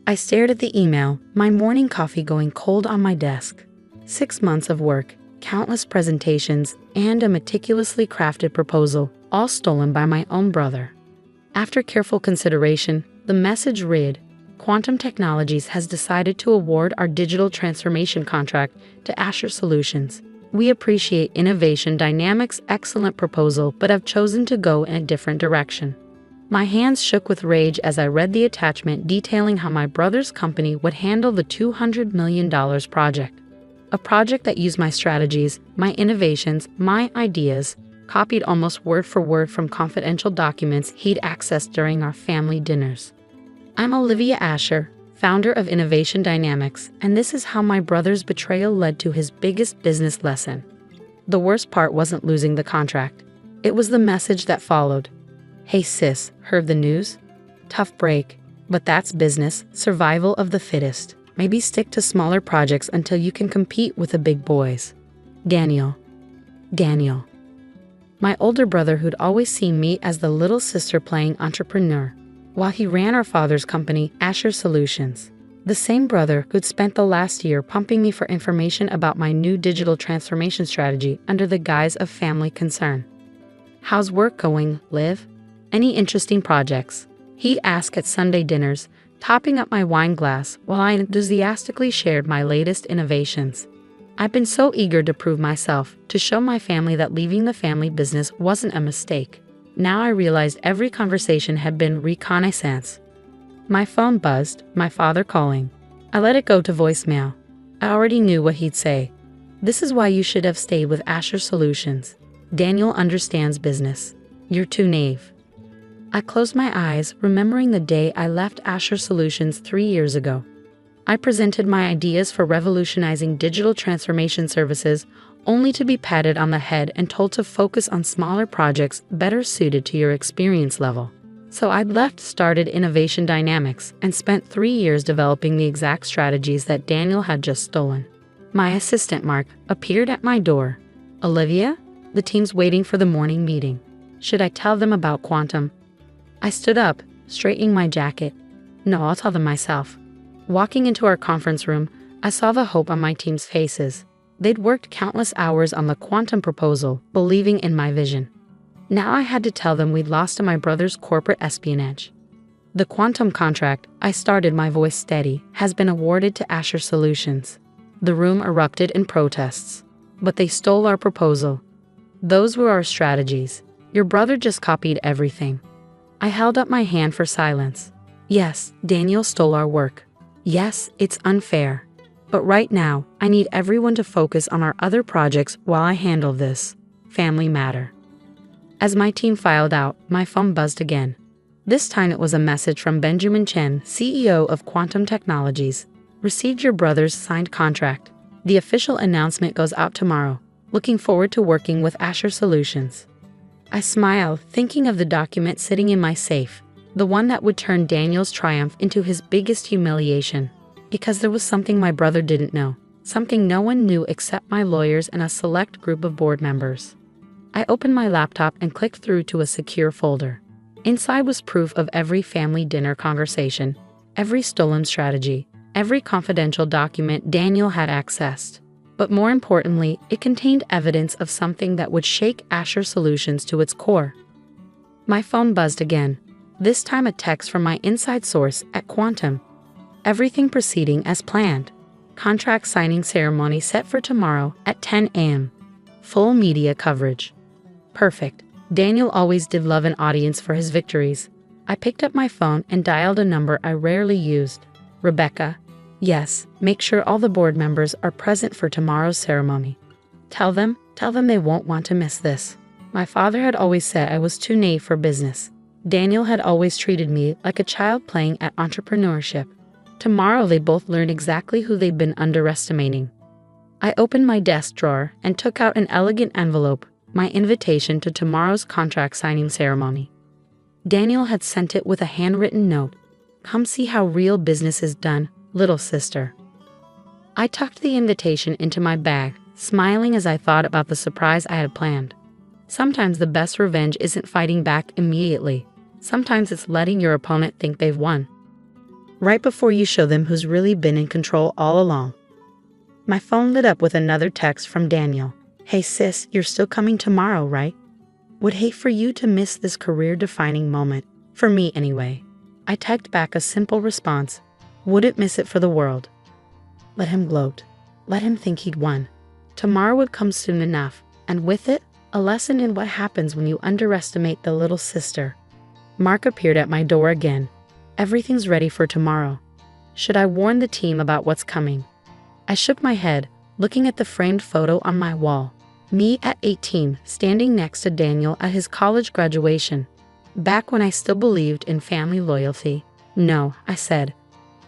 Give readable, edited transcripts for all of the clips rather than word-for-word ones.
I stared at the email, my morning coffee going cold on my desk. 6 months of work, countless presentations, and a meticulously crafted proposal, all stolen by my own brother. After careful consideration, the message read, Quantum Technologies has decided to award our digital transformation contract to Asher Solutions. We appreciate Innovation Dynamics' excellent proposal but have chosen to go in a different direction. My hands shook with rage as I read the attachment detailing how my brother's company would handle the $200 million project. A project that used my strategies, my innovations, my ideas, copied almost word for word from confidential documents he'd accessed during our family dinners. I'm Olivia Asher, founder of Innovation Dynamics, and this is how my brother's betrayal led to his biggest business lesson. The worst part wasn't losing the contract. It was the message that followed. Hey sis, heard the news? Tough break, but that's business, survival of the fittest. Maybe stick to smaller projects until you can compete with the big boys. Daniel. My older brother who'd always seen me as the little sister playing entrepreneur, while he ran our father's company, Asher Solutions. The same brother who'd spent the last year pumping me for information about my new digital transformation strategy under the guise of family concern. How's work going, Liv? Any interesting projects? He'd ask at Sunday dinners, topping up my wine glass while I enthusiastically shared my latest innovations. I've been so eager to prove myself, to show my family that leaving the family business wasn't a mistake. Now I realized every conversation had been reconnaissance. My phone buzzed, my father calling. I let it go to voicemail. I already knew what he'd say. This is why you should have stayed with Asher Solutions. Daniel understands business. You're too naive. I closed my eyes, remembering the day I left Asher Solutions 3 years ago. I presented my ideas for revolutionizing digital transformation services, only to be patted on the head and told to focus on smaller projects better suited to your experience level. So I'd started Innovation Dynamics, and spent 3 years developing the exact strategies that Daniel had just stolen. My assistant, Mark, appeared at my door. Olivia? The team's waiting for the morning meeting. Should I tell them about Quantum? I stood up, straightening my jacket. No, I'll tell them myself. Walking into our conference room, I saw the hope on my team's faces. They'd worked countless hours on the Quantum proposal, believing in my vision. Now I had to tell them we'd lost to my brother's corporate espionage. The Quantum contract, I started, my voice steady, has been awarded to Asher Solutions. The room erupted in protests. But they stole our proposal. Those were our strategies. Your brother just copied everything. I held up my hand for silence. Yes, Daniel stole our work. Yes, it's unfair. But right now, I need everyone to focus on our other projects while I handle this family matter. As my team filed out, my phone buzzed again. This time it was a message from Benjamin Chen, CEO of Quantum Technologies. Received your brother's signed contract. The official announcement goes out tomorrow. Looking forward to working with Asher Solutions. I smiled, thinking of the document sitting in my safe, the one that would turn Daniel's triumph into his biggest humiliation. Because there was something my brother didn't know, something no one knew except my lawyers and a select group of board members. I opened my laptop and clicked through to a secure folder. Inside was proof of every family dinner conversation, every stolen strategy, every confidential document Daniel had accessed. But more importantly, it contained evidence of something that would shake Asher Solutions to its core. My phone buzzed again, this time a text from my inside source at Quantum. Everything proceeding as planned. Contract signing ceremony set for tomorrow at 10 a.m. Full media coverage. Perfect. Daniel always did love an audience for his victories. I picked up my phone and dialed a number I rarely used. Rebecca. Yes, make sure all the board members are present for tomorrow's ceremony. Tell them they won't want to miss this. My father had always said I was too naive for business. Daniel had always treated me like a child playing at entrepreneurship. Tomorrow they both learned exactly who they'd been underestimating. I opened my desk drawer and took out an elegant envelope, my invitation to tomorrow's contract signing ceremony. Daniel had sent it with a handwritten note. Come see how real business is done, little sister. I tucked the invitation into my bag, smiling as I thought about the surprise I had planned. Sometimes the best revenge isn't fighting back immediately. Sometimes it's letting your opponent think they've won. right before you show them who's really been in control all along. My phone lit up with another text from Daniel. Hey sis, you're still coming tomorrow, right? Would hate for you to miss this career-defining moment. For me, anyway. I typed back a simple response. Wouldn't miss it for the world. Let him gloat. Let him think he'd won. Tomorrow would come soon enough, and with it, a lesson in what happens when you underestimate the little sister. Mark appeared at my door again. Everything's ready for tomorrow. Should I warn the team about what's coming? I shook my head, looking at the framed photo on my wall. Me at 18, standing next to Daniel at his college graduation. Back when I still believed in family loyalty. No, I said.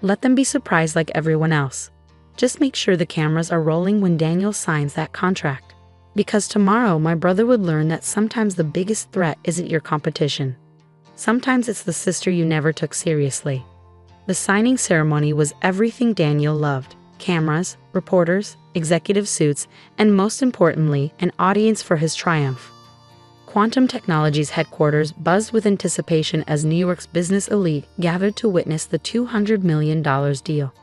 Let them be surprised like everyone else. Just make sure the cameras are rolling when Daniel signs that contract. Because tomorrow my brother would learn that sometimes the biggest threat isn't your competition. Sometimes it's the sister you never took seriously. The signing ceremony was everything Daniel loved. Cameras, reporters, executive suits, and most importantly, an audience for his triumph. Quantum Technologies headquarters buzzed with anticipation as New York's business elite gathered to witness the $200 million deal.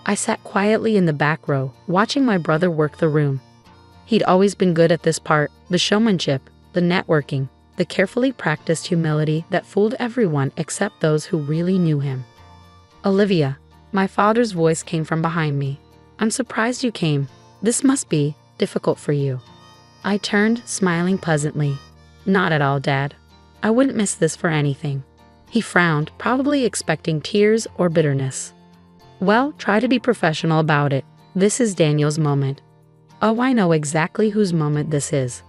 I sat quietly in the back row, watching my brother work the room. He'd always been good at this part, the showmanship, the networking, the carefully practiced humility that fooled everyone except those who really knew him. Olivia, my father's voice came from behind me. I'm surprised you came. This must be difficult for you. I turned, smiling pleasantly. Not at all, Dad. I wouldn't miss this for anything. He frowned, probably expecting tears or bitterness. Well, try to be professional about it. This is Daniel's moment. Oh, I know exactly whose moment this is.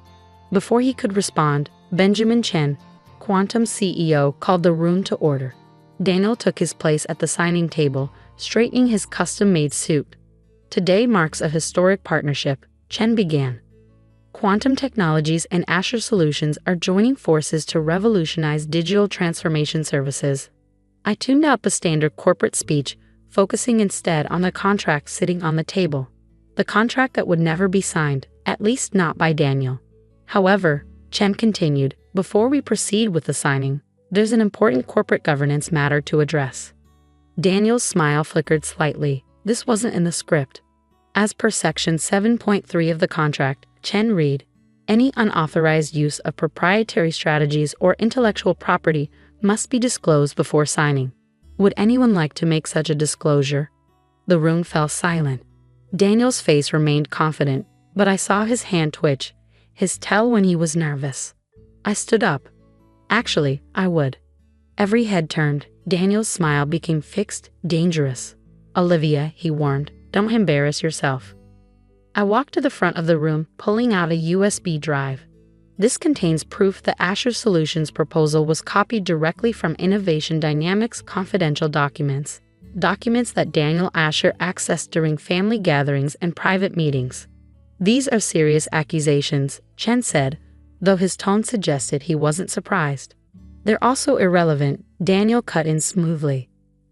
Before he could respond, Benjamin Chen, Quantum CEO, called the room to order. Daniel took his place at the signing table, straightening his custom-made suit. Today marks a historic partnership, Chen began. Quantum Technologies and Asher Solutions are joining forces to revolutionize digital transformation services. I tuned out the standard corporate speech, focusing instead on the contract sitting on the table. The contract that would never be signed, at least not by Daniel. However, Chen continued, before we proceed with the signing, there's an important corporate governance matter to address. Daniel's smile flickered slightly. This wasn't in the script. As per Section 7.3 of the contract, Chen read, any unauthorized use of proprietary strategies or intellectual property must be disclosed before signing. Would anyone like to make such a disclosure? The room fell silent. Daniel's face remained confident, but I saw his hand twitch, his tell when he was nervous. I stood up. Actually, I would. Every head turned. Daniel's smile became fixed, dangerous. Olivia, he warned, don't embarrass yourself. I walked to the front of the room, pulling out a USB drive. This contains proof the Asher Solutions proposal was copied directly from Innovation Dynamics confidential documents. Documents that Daniel Asher accessed during family gatherings and private meetings. These are serious accusations, Chen said, though his tone suggested he wasn't surprised. They're also irrelevant, Daniel cut in smoothly.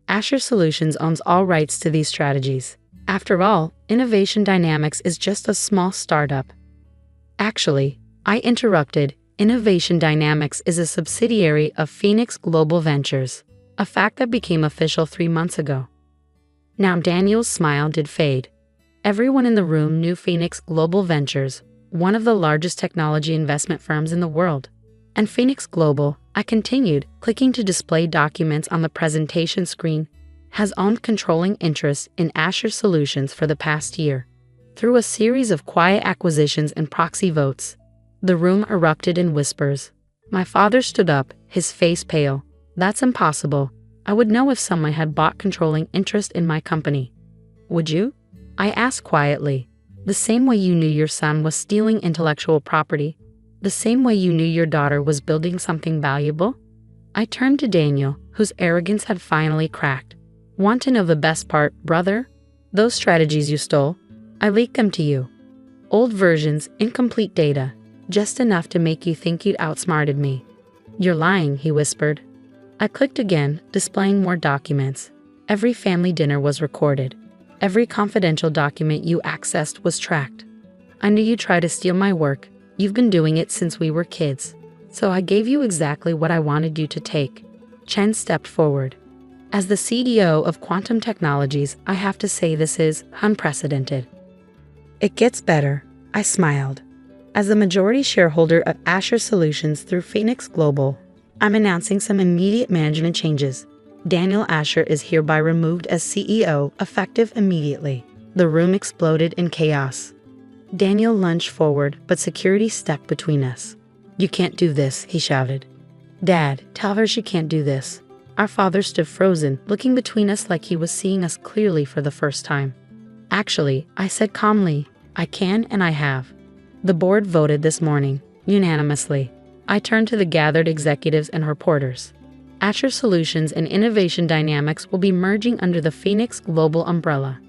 Asher Solutions owns all rights to these strategies. After all, Innovation Dynamics is just a small startup. Actually, I interrupted, Innovation Dynamics is a subsidiary of Phoenix Global Ventures, a fact that became official 3 months ago. Now Daniel's smile did fade. Everyone in the room knew Phoenix Global Ventures, one of the largest technology investment firms in the world. And Phoenix Global, I continued, clicking to display documents on the presentation screen, has owned controlling interests in Asher Solutions for the past year. Through a series of quiet acquisitions and proxy votes, the room erupted in whispers. My father stood up, his face pale. That's impossible. I would know if someone had bought controlling interest in my company. Would you? I asked quietly. The same way you knew your son was stealing intellectual property. The same way you knew your daughter was building something valuable? I turned to Daniel, whose arrogance had finally cracked. Want to know the best part, brother? Those strategies you stole, I leaked them to you. Old versions, incomplete data, just enough to make you think you'd outsmarted me. You're lying, he whispered. I clicked again, displaying more documents. Every family dinner was recorded. Every confidential document you accessed was tracked. I knew you'd try to steal my work. You've been doing it since we were kids. So I gave you exactly what I wanted you to take. Chen stepped forward. As the CEO of Quantum Technologies, I have to say this is unprecedented. It gets better, I smiled. As the majority shareholder of Asher Solutions through Phoenix Global, I'm announcing some immediate management changes. Daniel Asher is hereby removed as CEO, effective immediately. The room exploded in chaos. Daniel lunged forward, but security stepped between us. "You can't do this," he shouted. "Dad, tell her she can't do this." Our father stood frozen, looking between us like he was seeing us clearly for the first time. "Actually," I said calmly, "I can and I have." The board voted this morning, unanimously. I turned to the gathered executives and reporters. Asher Solutions and Innovation Dynamics will be merging under the Phoenix Global umbrella.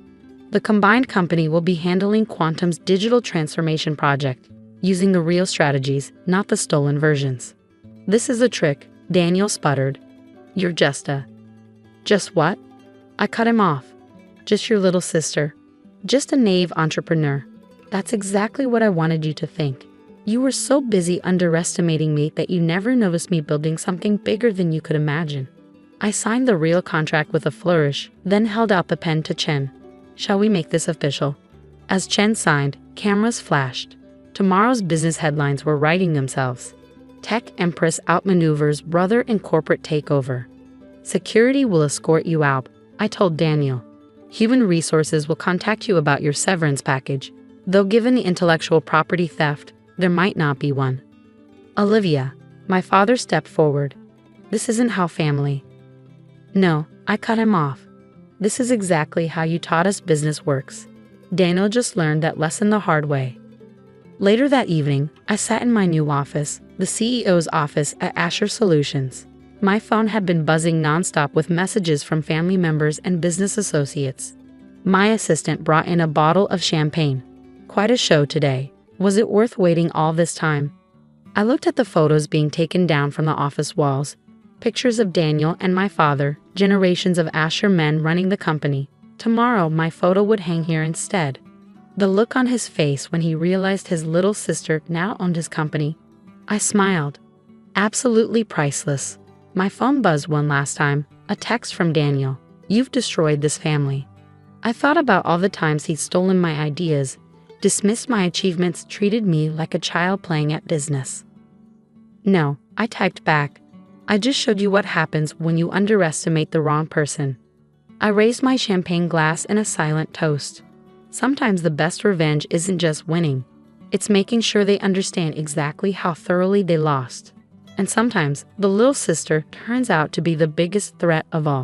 The combined company will be handling Quantum's digital transformation project, using the real strategies, not the stolen versions. "This is a trick," Daniel sputtered. "You're just what?" I cut him off. "Just your little sister. Just a naive entrepreneur." That's exactly what I wanted you to think. You were so busy underestimating me that you never noticed me building something bigger than you could imagine. I signed the real contract with a flourish, then held out the pen to Chen. "Shall we make this official?" As Chen signed, cameras flashed. Tomorrow's business headlines were writing themselves. Tech Empress outmaneuvers brother in corporate takeover. Security will escort you out, I told Daniel. Human resources will contact you about your severance package, though given the intellectual property theft, there might not be one. "Olivia," my father stepped forward. "This isn't how family." "No," I cut him off. "This is exactly how you taught us business works." Daniel just learned that lesson the hard way. Later that evening, I sat in my new office, the CEO's office at Asher Solutions. My phone had been buzzing nonstop with messages from family members and business associates. My assistant brought in a bottle of champagne. "Quite a show today. Was it worth waiting all this time?" I looked at the photos being taken down from the office walls. Pictures of Daniel and my father, generations of Asher men running the company. Tomorrow my photo would hang here instead. The look on his face when he realized his little sister now owned his company. I smiled. Absolutely priceless. My phone buzzed one last time, a text from Daniel. "You've destroyed this family." I thought about all the times he'd stolen my ideas, dismissed my achievements, treated me like a child playing at business. "No," I typed back. "I just showed you what happens when you underestimate the wrong person." I raised my champagne glass in a silent toast. Sometimes the best revenge isn't just winning. It's making sure they understand exactly how thoroughly they lost. And sometimes the little sister turns out to be the biggest threat of all.